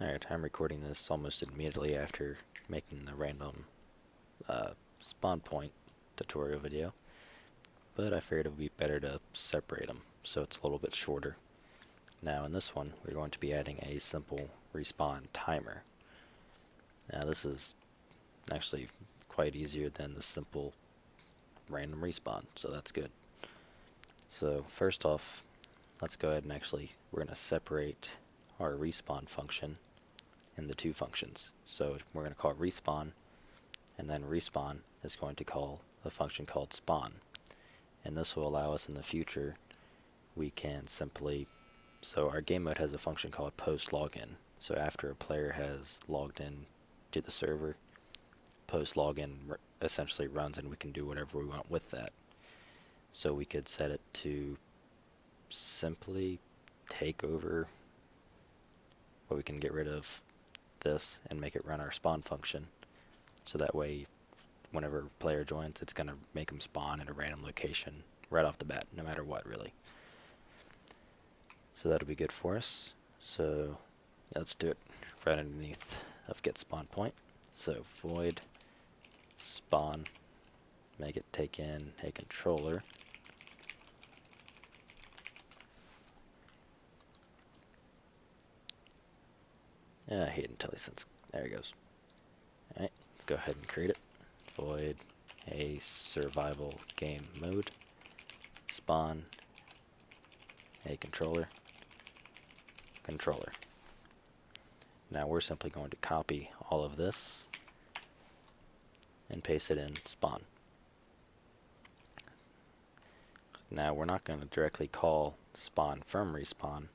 Alright, I'm recording this almost immediately after making the random spawn point tutorial video, but I figured it would be better to separate them so it's a little bit shorter. Now in this one we're going to be adding a simple respawn timer. Now this is actually quite easier than the simple random respawn, so that's good. So first off, let's go ahead and we're going to separate our respawn function into two functions. So we're going to call it respawn, and then respawn is going to call a function called spawn. And this will allow us in the future, we can simply, so our game mode has a function called post login. So after a player has logged in to the server, post login essentially runs and we can do whatever we want with that. So we could set it to simply take over, or we can get rid of this and make it run our spawn function. So that way whenever a player joins, it's going to make them spawn at a random location right off the bat, no matter what really. So that'll be good for us. So yeah, let's do it right underneath of get spawn point. So void spawn, make it take in a controller. I hate IntelliSense. There it goes. Alright, let's go ahead and create it. Void a survival game mode. Spawn a controller. Controller. Now we're simply going to copy all of this and paste it in spawn. Now we're not going to directly call spawn from respawn.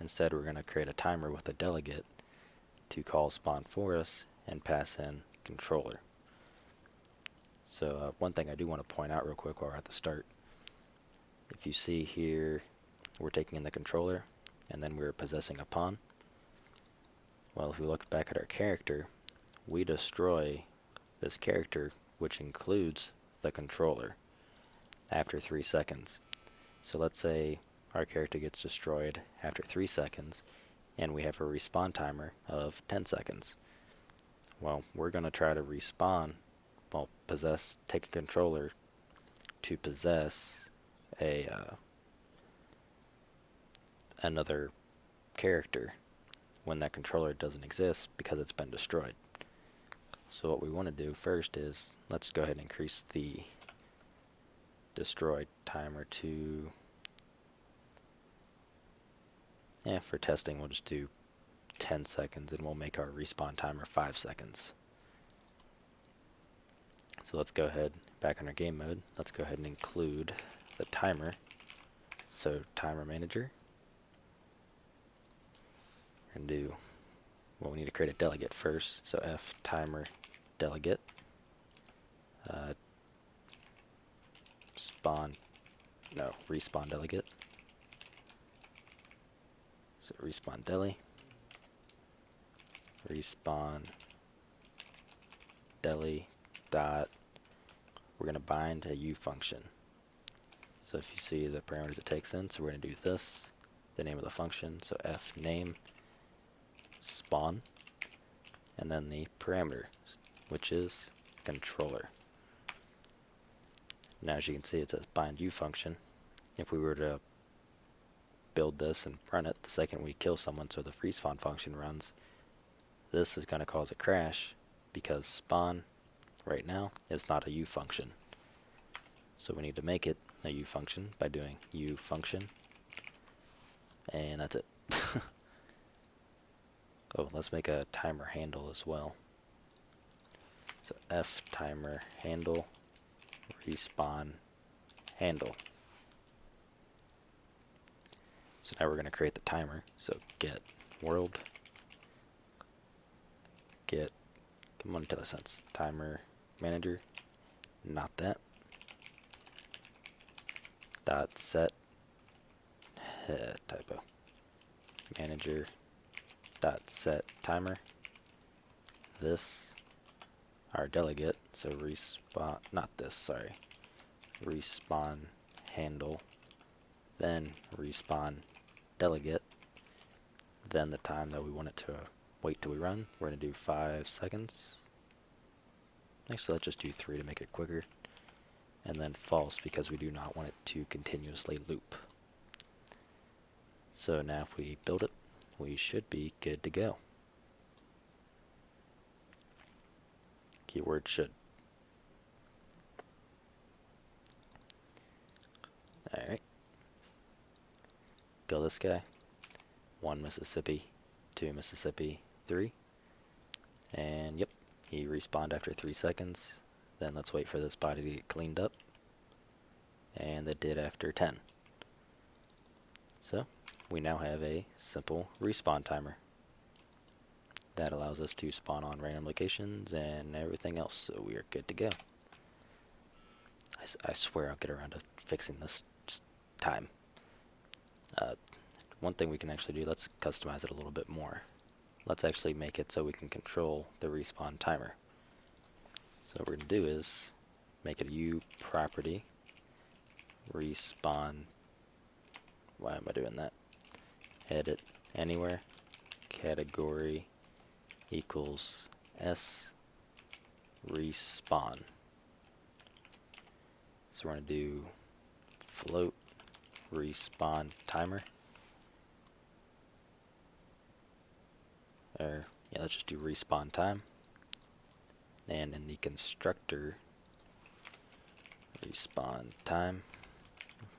Instead we're going to create a timer with a delegate to call spawn for us and pass in controller. So one thing I do want to point out real quick while we're at the start, if you see here we're taking in the controller and then we're possessing a pawn. Well, if we look back at our character, we destroy this character, which includes the controller, after 3 seconds. So let's say our character gets destroyed after 3 seconds and we have a respawn timer of 10 seconds. Well, we're going to try to respawn, well, take a controller to possess another character when that controller doesn't exist because it's been destroyed. So what we want to do first is, let's go ahead and increase the destroyed timer to, for testing we'll just do 10 seconds and we'll make our respawn timer 5 seconds. So let's go ahead, back in our game mode, let's go ahead and include the timer. So timer manager, and do, well, we need to create a delegate first, so f timer delegate respawn delegate. So respawn deli, respawn deli dot, we're going to bind a u function. So if you see the parameters it takes in, so we're going to do this, the name of the function, so f name spawn, and then the parameter, which is controller. Now as you can see it says bind u function. If we were to build this and run it the second we kill someone, so the respawn function runs, this is going to cause a crash because spawn right now is not a u function. So we need to make it a u function by doing u function, and that's it. Oh, let's make a timer handle as well. So f timer handle respawn handle. So now we're going to create the timer. So get world, get, come on, IntelliSense, timer manager, not that, dot set, typo, manager dot set timer, this our delegate, so respawn, not this, sorry, respawn handle, then respawn delegate, then the time that we want it to wait till we run. We're going to do 5 seconds. Actually, let's just do 3 to make it quicker. And then false because we do not want it to continuously loop. So now if we build it, we should be good to go. Keyword should. Alright. Go this guy. 1 Mississippi, 2 Mississippi, 3. And yep, he respawned after 3 seconds. Then let's wait for this body to get cleaned up. And it did after 10. So, we now have a simple respawn timer. That allows us to spawn on random locations and everything else, so we are good to go. I swear I'll get around to fixing this time. One thing we can actually do, let's customize it a little bit more. Let's actually make it so we can control the respawn timer. So what we're going to do is make it a U property respawn. Why am I doing that? Edit anywhere category equals S respawn. So we're going to do float respawn timer. Or yeah, let's just do respawn time. And in the constructor respawn time,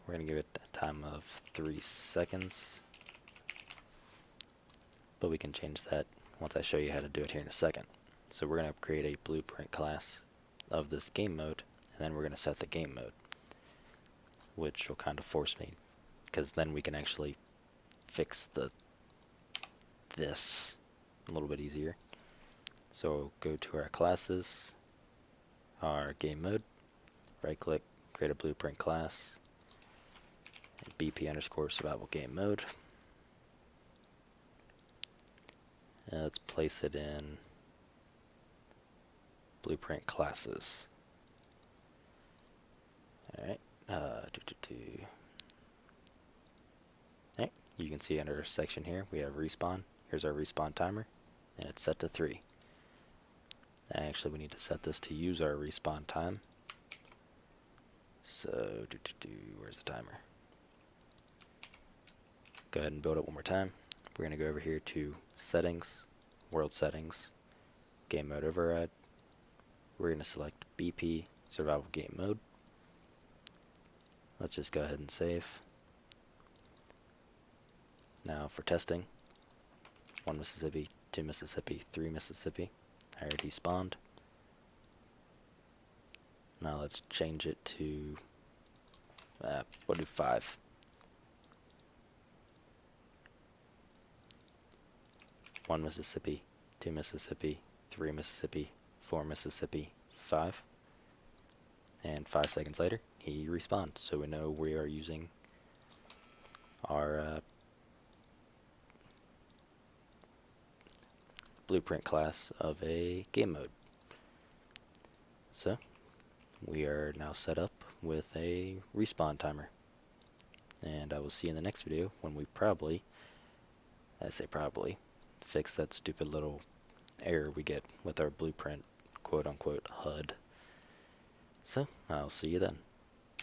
we're going to give it a time of 3 seconds. But we can change that once I show you how to do it here in a second. So we're going to create a blueprint class of this game mode, and then we're going to set the game mode, which will kind of force me, because then we can actually fix this a little bit easier. So go to our classes, our game mode, right click, create a blueprint class, BP underscore survival game mode. Let's place it in blueprint classes. Alright, Alright, you can see under our section here we have respawn. Here's our respawn timer, and it's set to 3. Actually, we need to set this to use our respawn time. So, where's the timer? Go ahead and build it one more time. We're going to go over here to Settings, World Settings, Game Mode Override. We're going to select BP, Survival Game Mode. Let's just go ahead and save. Now for testing, 1 Mississippi, 2 Mississippi, 3 Mississippi. I already spawned. Now let's change it to, we'll do 5. 1 Mississippi, 2 Mississippi, 3 Mississippi, 4 Mississippi, 5. And 5 seconds later, he respawned. So we know we are using our blueprint class of a game mode. So we are now set up with a respawn timer. And I will see you in the next video when we probably, I say probably, fix that stupid little error we get with our blueprint quote-unquote HUD. So, I'll see you then.